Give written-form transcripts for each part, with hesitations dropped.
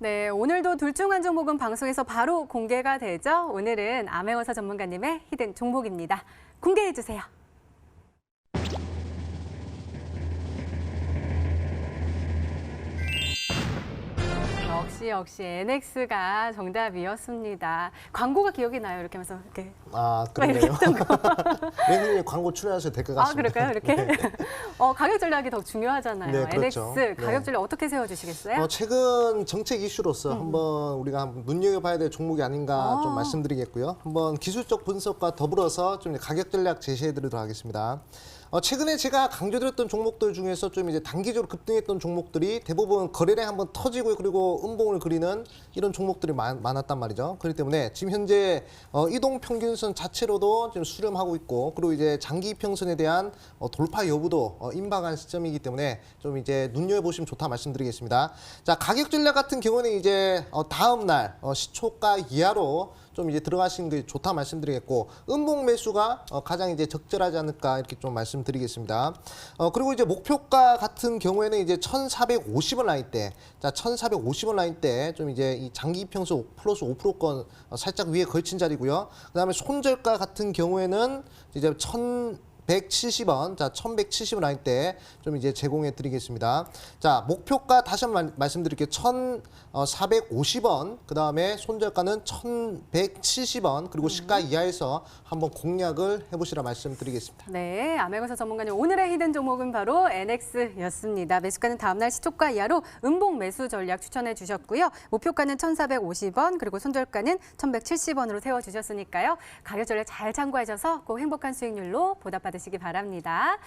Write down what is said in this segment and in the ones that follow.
네, 오늘도 둘 중 한 종목은 방송에서 바로 공개가 되죠. 오늘은 암행어사 전문가님의 히든 종목입니다. 공개해 주세요. 역시 NX가 정답이었습니다. 광고가 기억이 나요. 이렇게 하면서 이렇게. 아, 이렇게 그러네요. 했던 거. 왠지 광고 출연하셔도 될 것 아, 같습니다. 그럴까요? 이렇게? 네. 가격 전략이 더 중요하잖아요. 네, 그렇죠. NX 가격 네. 전략 어떻게 세워주시겠어요? 최근 정책 이슈로서 한번 우리가 눈여겨봐야 될 종목이 아닌가 좀 말씀드리겠고요. 한번 기술적 분석과 더불어서 좀 가격 전략 제시해드리도록 하겠습니다. 최근에 제가 강조드렸던 종목들 중에서 좀 이제 단기적으로 급등했던 종목들이 대부분 거래량이 한번 터지고 그리고 음봉을 그리는 이런 종목들이 많았단 말이죠. 그렇기 때문에 지금 현재 이동 평균선 자체로도 지금 수렴하고 있고 그리고 이제 장기 이평선에 대한 돌파 여부도 임박한 시점이기 때문에 좀 이제 눈여겨보시면 좋다 말씀드리겠습니다. 자, 가격 전략 같은 경우는 이제 다음 날 시초가 이하로 좀 이제 들어가시는 게 좋다 말씀드리겠고 음봉 매수가 가장 이제 적절하지 않을까 이렇게 좀 말씀드리겠습니다. 그리고 이제 목표가 같은 경우에는 이제 1,450원 라인대, 자 1,450원 라인대 좀 이제 이 장기 이평선 플러스 5%권 살짝 위에 걸친 자리고요. 그다음에 손절가 같은 경우에는 이제 1,170원, 자 1,170원 라인대 좀 이제 제공해 드리겠습니다. 자, 목표가 다시 한번 말씀드릴게요. 1,450원, 그 다음에 손절가는 1,170원, 그리고 시가 이하에서 한번 공략을 해보시라 말씀드리겠습니다. 네, 암행어사 전문가님 오늘의 히든 종목은 바로 NX였습니다. 매수가는 다음날 시초가 이하로 음봉 매수 전략 추천해 주셨고요. 목표가는 1,450원, 그리고 손절가는 1,170원으로 세워주셨으니까요. 가격 전략 잘 참고하셔서 꼭 행복한 수익률로 보답받으시기 바랍니다.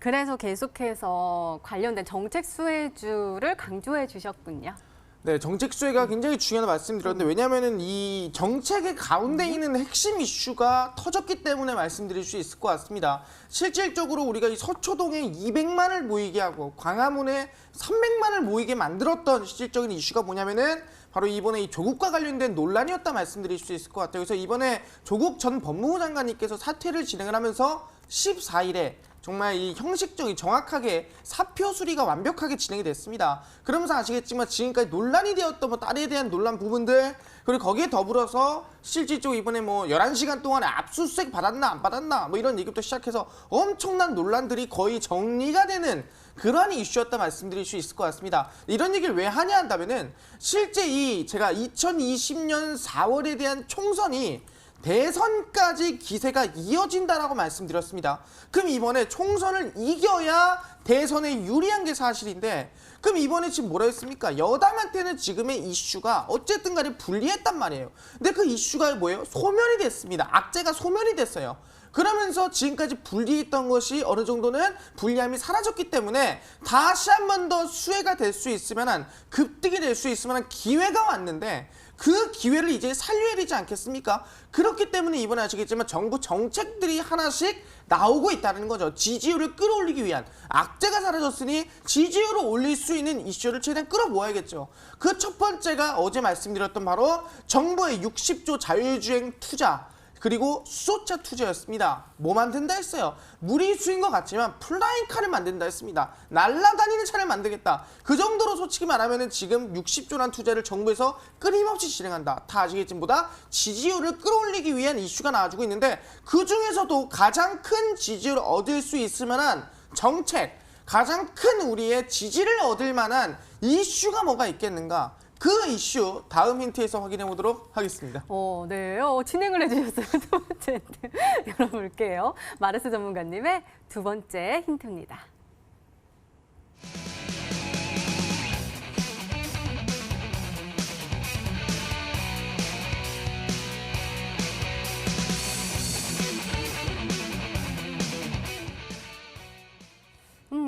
그래서 계속해서 관련된 정책 수혜주를 강조해 주셨군요. 네, 정책 수혜가 굉장히 중요하다고 말씀드렸는데 왜냐하면 이 정책의 가운데 있는 핵심 이슈가 터졌기 때문에 말씀드릴 수 있을 것 같습니다. 실질적으로 우리가 이 서초동에 200만을 모이게 하고 광화문에 300만을 모이게 만들었던 실질적인 이슈가 뭐냐면은 바로 이번에 이 조국과 관련된 논란이었다 말씀드릴 수 있을 것 같아요. 그래서 이번에 조국 전 법무부 장관님께서 사퇴를 진행을 하면서 14일에 정말 이 형식적인 정확하게 사표 수리가 완벽하게 진행이 됐습니다. 그러면서 아시겠지만 지금까지 논란이 되었던 뭐 딸에 대한 논란 부분들 그리고 거기에 더불어서 실질적으로 이번에 뭐 11시간 동안에 압수수색 받았나 안 받았나 뭐 이런 얘기부터 시작해서 엄청난 논란들이 거의 정리가 되는 그러한 이슈였다 말씀드릴 수 있을 것 같습니다. 이런 얘기를 왜 하냐 한다면은 실제 제가 2020년 4월에 대한 총선이 대선까지 기세가 이어진다라고 말씀드렸습니다. 그럼 이번에 총선을 이겨야 대선에 유리한 게 사실인데 그럼 이번에 지금 뭐라 했습니까? 여당한테는 지금의 이슈가 어쨌든 간에 불리했단 말이에요. 근데 그 이슈가 뭐예요? 소멸이 됐습니다. 악재가 소멸이 됐어요. 그러면서 지금까지 불리했던 것이 어느 정도는 불리함이 사라졌기 때문에 다시 한 번 더 수혜가 될 수 있을 만한 급등이 될 수 있을 만한 기회가 왔는데 그 기회를 이제 살려야 되지 않겠습니까? 그렇기 때문에 이번에 아시겠지만 정부 정책들이 하나씩 나오고 있다는 거죠. 지지율을 끌어올리기 위한 악재가 사라졌으니 지지율을 올릴 수 있는 이슈를 최대한 끌어모아야겠죠. 그 첫 번째가 어제 말씀드렸던 바로 정부의 60조 자율주행 투자 그리고 수소차 투자였습니다. 뭐 만든다 했어요? 무리수인 것 같지만 플라잉카를 만든다 했습니다. 날아다니는 차를 만들겠다. 그 정도로 솔직히 말하면 지금 60조란 투자를 정부에서 끊임없이 진행한다. 다 아시겠지만 보다 지지율을 끌어올리기 위한 이슈가 나와주고 있는데 그 중에서도 가장 큰 지지율을 얻을 수 있을 만한 정책, 가장 큰 우리의 지지를 얻을 만한 이슈가 뭐가 있겠는가? 그 이슈 다음 힌트에서 확인해 보도록 하겠습니다. 네. 진행을 해주셨어요. 두 번째 힌트 열어볼게요. 마르스 전문가님의 두 번째 힌트입니다.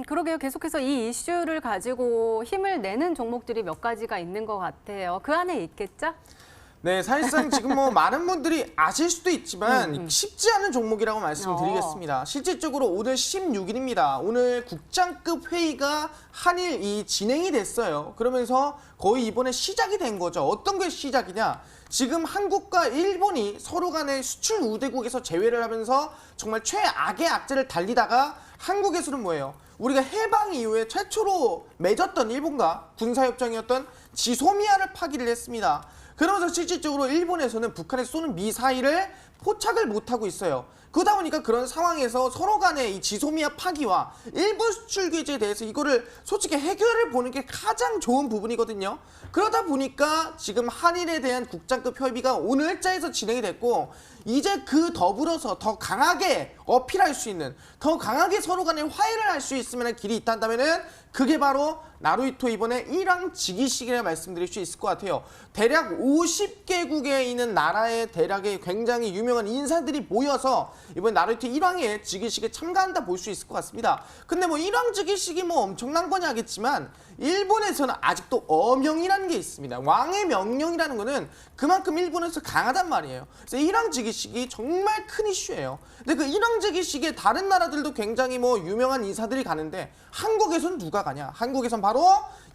그러게요. 계속해서 이 이슈를 가지고 힘을 내는 종목들이 몇 가지가 있는 것 같아요. 그 안에 있겠죠? 네, 사실상 지금 뭐 많은 분들이 아실 수도 있지만 쉽지 않은 종목이라고 말씀드리겠습니다. 실질적으로 오늘 16일입니다. 오늘 국장급 회의가 한일 진행이 됐어요. 그러면서 거의 이번에 시작이 된 거죠. 어떤 게 시작이냐? 지금 한국과 일본이 서로 간의 수출 우대국에서 제외를 하면서 정말 최악의 악재를 달리다가 한국에서는 뭐예요? 우리가 해방 이후에 최초로 맺었던 일본과 군사협정이었던 지소미아를 파기를 했습니다. 그러면서 실질적으로 일본에서는 북한에 쏘는 미사일을 포착을 못하고 있어요. 그러다 보니까 그런 상황에서 서로 간의 이 지소미아 파기와 일본 수출 규제에 대해서 이거를 솔직히 해결을 보는 게 가장 좋은 부분이거든요. 그러다 보니까 지금 한일에 대한 국장급 협의가 오늘자에서 진행이 됐고 이제 그 더불어서 더 강하게 어필할 수 있는 더 강하게 서로 간에 화해를 할 수 있으면 길이 있다면은 그게 바로 나루히토 이번에 1왕 즉위식이라 말씀드릴 수 있을 것 같아요. 대략 50개국에 있는 나라의 대략의 굉장히 유명한 인사들이 모여서 이번 나루히토 1왕의 즉위식에 참가한다 볼 수 있을 것 같습니다. 근데 뭐 1왕 즉위식이 뭐 엄청난 거냐겠지만 일본에서는 아직도 어명이라는 게 있습니다. 왕의 명령이라는 거는 그만큼 일본에서 강하단 말이에요. 그래서 1왕 즉위식이 정말 큰 이슈예요. 근데 그 1왕 즉위식에 다른 나라들도 굉장히 뭐 유명한 인사들이 가는데 한국에선 누가 가냐? 한국에선 바로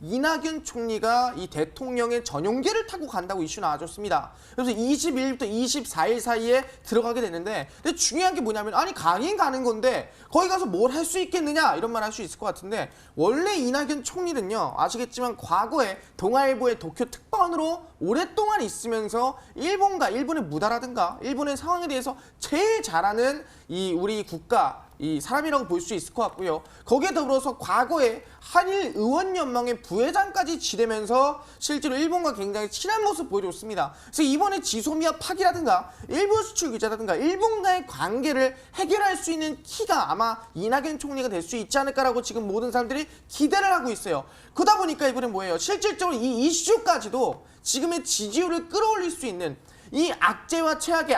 이낙연 총리가 이 대통령의 전용기를 타고 간다고 이슈 나와줬습니다. 그래서 21일부터 24일 사이에 들어가게 되는데 근데 중요한 게 뭐냐면 아니 가긴 가는 건데 거기 가서 뭘 할 수 있겠느냐 이런 말 할 수 있을 것 같은데 원래 이낙연 총리는요 아시겠지만 과거에 동아일보의 도쿄 특파원으로 오랫동안 있으면서 일본과 일본의 무다라든가 일본의 상황에 대해서 제일 잘 아는 이 우리 국가 이 사람이라고 볼 수 있을 것 같고요. 거기에 더불어서 과거에 한일 의원연맹의 부회장까지 지내면서 실제로 일본과 굉장히 친한 모습 보여줬습니다. 그래서 이번에 지소미아 파기라든가 일본 수출 규제라든가 일본과의 관계를 해결할 수 있는 키가 아마 이낙연 총리가 될 수 있지 않을까라고 지금 모든 사람들이 기대를 하고 있어요. 그러다 보니까 이번에 뭐예요? 실질적으로 이 이슈까지도 지금의 지지율을 끌어올릴 수 있는 이 악재와 최악의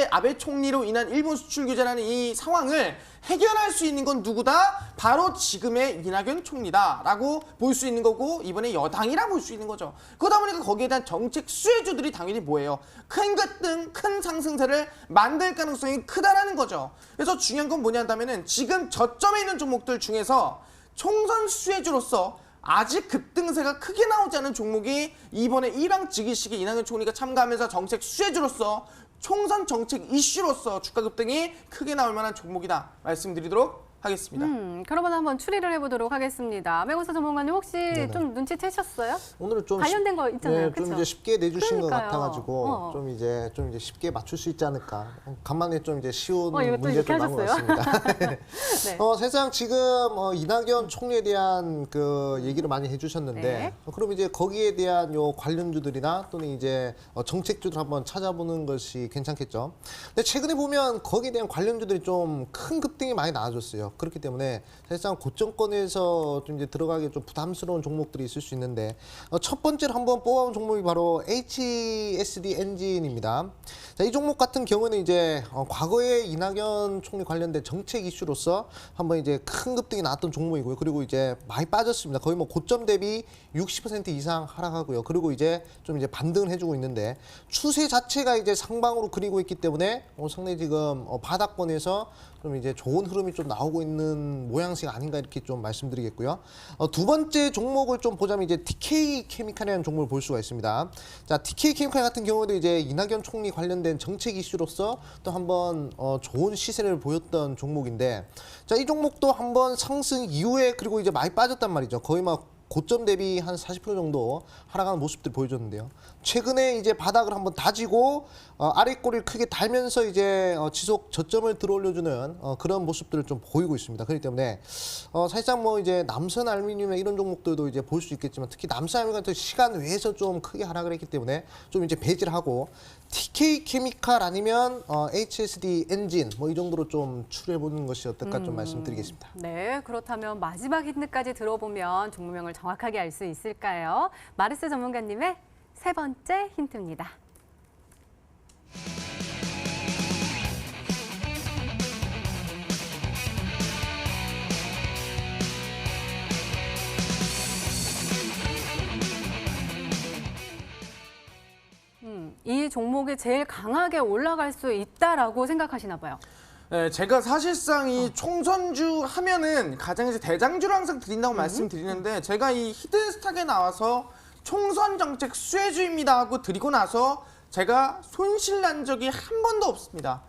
아베 총리로 인한 일본 수출 규제라는 이 상황을 해결할 수 있는 건 누구다? 바로 지금의 이낙연 총리다라고 볼 수 있는 거고 이번에 여당이라 볼 수 있는 거죠. 그러다 보니까 거기에 대한 정책 수혜주들이 당연히 뭐예요? 큰 급등, 큰 상승세를 만들 가능성이 크다라는 거죠. 그래서 중요한 건 뭐냐 한다면은 지금 저점에 있는 종목들 중에서 총선 수혜주로서 아직 급등세가 크게 나오지 않은 종목이 이번에 1왕 즉위식에 이낙연 총리가 참가하면서 정책 수혜주로서 총선 정책 이슈로서 주가 급등이 크게 나올 만한 종목이다 말씀드리도록 하겠습니다. 그러면 한번 추리를 해보도록 하겠습니다. 매고사 전문가님 혹시 좀 눈치채셨어요? 오늘은 좀 관련된 거 있잖아요. 좀 그쵸? 이제 쉽게 내주신 것 그러니까요. 같아가지고 좀 이제 쉽게 맞출 수 있지 않을까. 간만에 좀 이제 쉬운 이거 또 문제 이렇게 좀 나온 것 하셨어요? 같습니다. 네. 사실상 지금 이낙연 총리에 대한 그 얘기를 많이 해주셨는데 네. 그럼 이제 거기에 대한 요 관련주들이나 또는 이제 정책주들 한번 찾아보는 것이 괜찮겠죠. 근데 최근에 보면 거기에 대한 관련주들이 좀 큰 급등이 많이 나와줬어요. 그렇기 때문에 사실상 고점권에서 좀 이제 들어가기 좀 부담스러운 종목들이 있을 수 있는데 첫 번째로 한번 뽑아온 종목이 바로 HSD 엔진입니다. 자, 이 종목 같은 경우는 이제 과거에 이낙연 총리 관련된 정책 이슈로서 한번 이제 큰 급등이 나왔던 종목이고요. 그리고 이제 많이 빠졌습니다. 거의 뭐 고점 대비 60% 이상 하락하고요. 그리고 이제 좀 이제 반등을 해주고 있는데 추세 자체가 이제 상방으로 그리고 있기 때문에 상당히 지금 바닥권에서 좀 이제 좋은 흐름이 좀 나오고 있는 모양새가 아닌가 이렇게 좀 말씀드리겠고요. 두 번째 종목을 좀 보자면 이제 TK 케미칼이라는 종목을 볼 수가 있습니다. 자, TK 케미칼 같은 경우도 이제 이낙연 총리 관련된 정책 이슈로서 또 한번 좋은 시세를 보였던 종목인데, 자, 이 종목도 한번 상승 이후에 그리고 이제 많이 빠졌단 말이죠. 거의 막 고점 대비 한 40% 정도 하락하는 모습들 보여줬는데요. 최근에 이제 바닥을 한번 다지고 아래 꼬리를 크게 달면서 이제 지속 저점을 들어올려주는 그런 모습들을 좀 보이고 있습니다. 그렇기 때문에 사실상 뭐 이제 남선 알루미늄 이런 종목들도 이제 볼 수 있겠지만 특히 남선 알루미늄 같은 시간 외에서 좀 크게 하락을 했기 때문에 좀 이제 배제를 하고 TK 케미칼 아니면 HSD 엔진 뭐 이 정도로 좀 추려해 보는 것이 어떨까 좀 말씀드리겠습니다. 네, 그렇다면 마지막 힌트까지 들어보면 종목명을 정확하게 알 수 있을까요? 마르스 전문가님의 세 번째 힌트입니다. 이 이 종목이 제일 강하게 올라갈 수 있다라고 생각하시나 봐요. 네, 제가 사실상 이 총선주 하면은 가장 이제 대장주를 항상 드린다고 말씀드리는데 제가 이 히든스탁에 나와서 총선 정책 수혜주입니다 하고 드리고 나서 제가 손실 난 적이 한 번도 없습니다.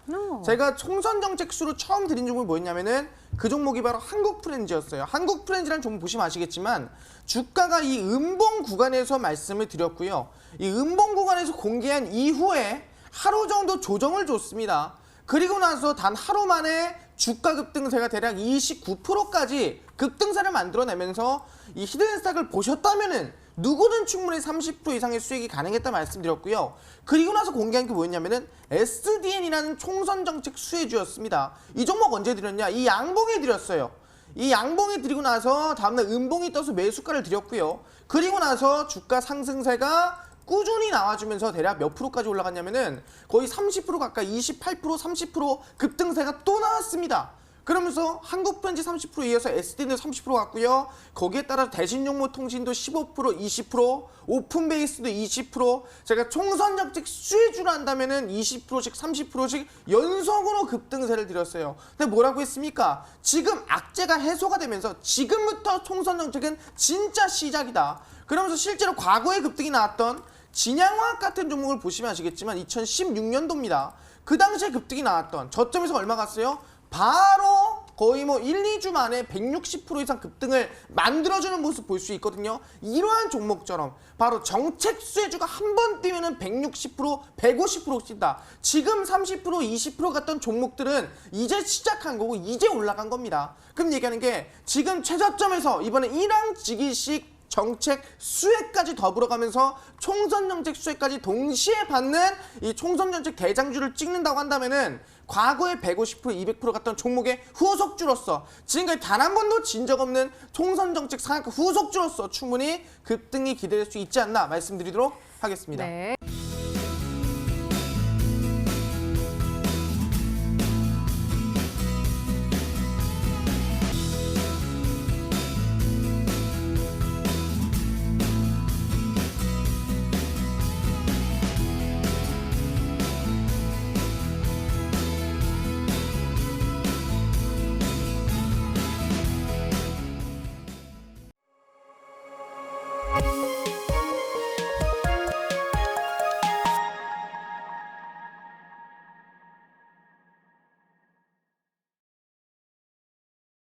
제가 총선 정책 수로 처음 드린 종목이 뭐였냐면은 그 종목이 바로 한국프렌즈였어요. 한국프렌즈라는 종목 보시면 아시겠지만 주가가 이 음봉 구간에서 말씀을 드렸고요. 이 음봉 구간에서 공개한 이후에 하루 정도 조정을 줬습니다. 그리고 나서 단 하루 만에 주가 급등세가 대략 29%까지 급등세를 만들어내면서 이 히든스탁을 보셨다면은 누구든 충분히 30% 이상의 수익이 가능했다 말씀드렸고요. 그리고 나서 공개한 게 뭐였냐면은 SDN이라는 총선 정책 수혜주였습니다. 이 종목 언제 드렸냐? 이 양봉에 드렸어요. 이 양봉에 드리고 나서 다음날 음봉이 떠서 매수가를 드렸고요. 그리고 나서 주가 상승세가 꾸준히 나와주면서 대략 몇 프로까지 올라갔냐면은 거의 30% 가까이 28%, 30% 급등세가 또 나왔습니다. 그러면서 한국프렌즈 30% 이어서 SDN도 30% 갔고요. 거기에 따라 대신용모통신도 15%, 20%, 오픈베이스도 20%, 제가 총선 정책 수혜주를 한다면은 20%씩, 30%씩 연속으로 급등세를 드렸어요. 근데 뭐라고 했습니까? 지금 악재가 해소가 되면서 지금부터 총선 정책은 진짜 시작이다. 그러면서 실제로 과거에 급등이 나왔던 진양화학 같은 종목을 보시면 아시겠지만 2016년도입니다. 그 당시에 급등이 나왔던 저점에서 얼마 갔어요? 바로 거의 뭐 1, 2주 만에 160% 이상 급등을 만들어주는 모습 볼 수 있거든요. 이러한 종목처럼 바로 정책 수혜주가 한 번 뛰면은 160%, 150% 뛴다. 지금 30%, 20% 갔던 종목들은 이제 시작한 거고 이제 올라간 겁니다. 그럼 얘기하는 게 지금 최저점에서 이번에 1항지기식 정책 수혜까지 더불어가면서 총선 정책 수혜까지 동시에 받는 이 총선 정책 대장주를 찍는다고 한다면은 과거에 150%, 200% 갔던 종목의 후속주로서 지금까지 단 한 번도 진 적 없는 총선 정책 상한가 후속주로서 충분히 급등이 기대될 수 있지 않나 말씀드리도록 하겠습니다. 네.